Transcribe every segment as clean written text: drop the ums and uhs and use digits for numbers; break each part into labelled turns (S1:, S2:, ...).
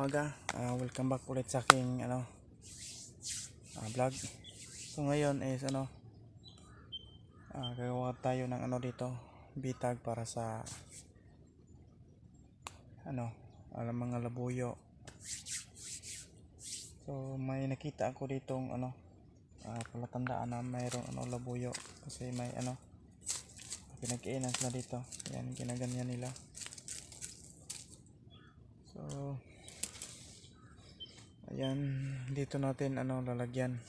S1: umaga. Welcome back ulit sa aking vlog. So ngayon is gagawa tayo ng dito, bitag para sa mga labuyo. So may nakita ako ditong palatandaan na mayroong labuyo kasi may pinagkainan sila dito. Yan, ginaganyan nila. So ayan, dito natin lalagyan.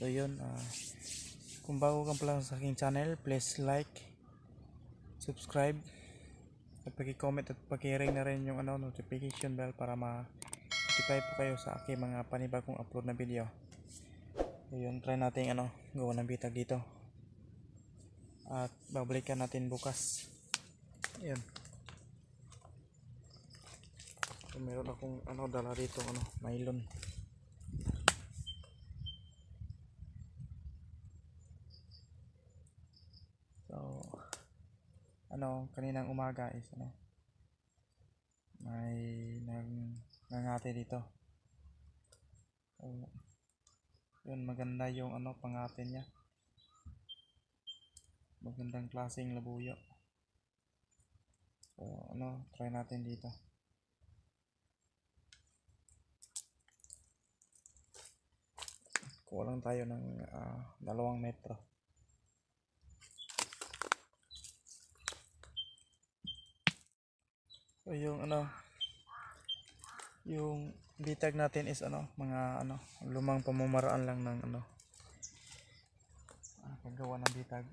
S1: So yun, kung bago ka pala sa aking channel, please like, subscribe, at paki-comment at paki-ring na rin yung notification bell para ma-notify po kayo sa aking mga panibagong upload na video. So yun, try natin gawa ng bitag dito at babalikan natin bukas. Ayan. So, meron akong dala dito nylon. So kaninang umaga is may nangangati dito. So yun, maganda yung pangati niya. Magandang klaseng labuyo. So try natin dito. Kuha lang tayo ng 2 metro. So yung yung bitag natin is mga lumang pamamaraan lang ng paggawa ng bitag.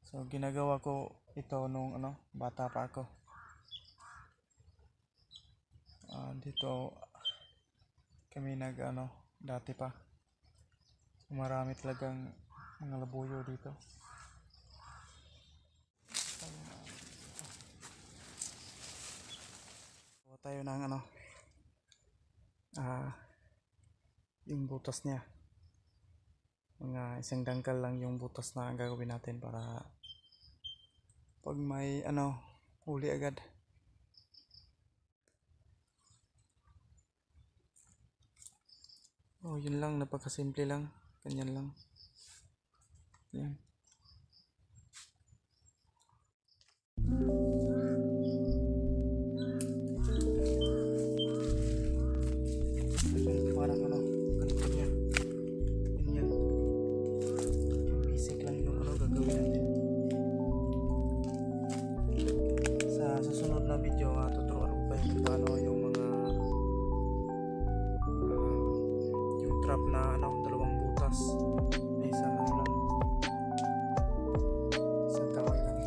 S1: So ginagawa ko ito nung bata pa ako. Dito kami dati pa. Marami talagang mga labuyo dito. Kuha tayo ng yung butas niya. Mga isang dangkal lang yung butas na gagawin natin para pag may huli agad. Yun lang, napakasimple lang. Ganyan lang. Yan. Parang ganito niya. Ganyan. Basic lang yung gagawin natin. Sa susunod na video, tuturuan ko pa yung paano yung mga yung trap na 2 butas. Isa lang isang kaway lang.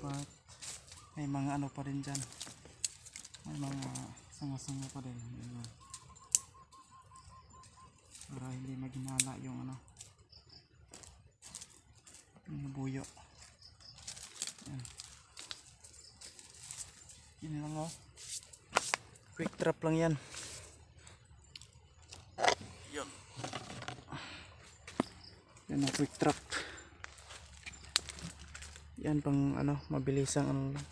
S1: dapat may mga ano pa rin dyan, may mga sanga-sanga pa rin. Ayan. Para hindi maghinala yung ano, yung buyo. Ayan. Yun lang oh, quick trap lang yan. Yun, yan ang quick trap. Yan pang ano, mabilisang ano lang,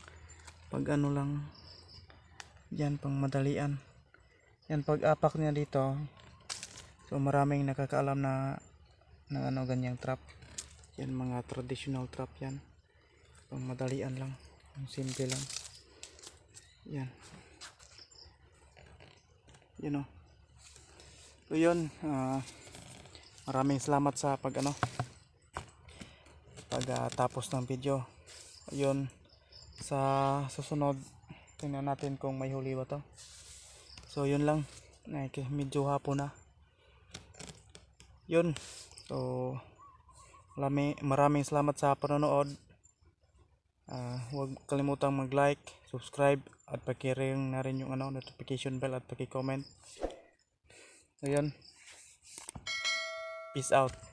S1: pag ano lang yan, pang madalian. Yan pag apak niya dito, so maraming nakakaalam na ng ano ganyang trap. Yan mga traditional trap yan, pang madalian lang, ang simple lang. Yan, yun o. So yun, maraming salamat sa pag ano, tapos ng video. Ayun, sa susunod tingnan natin kung may huli ba to. So yun lang, medyo hapon na. Yun, so maraming salamat sa panonood. Huwag kalimutang mag like, subscribe at paki-ring na rin yung ano, notification bell at paki-comment. So yun, peace out.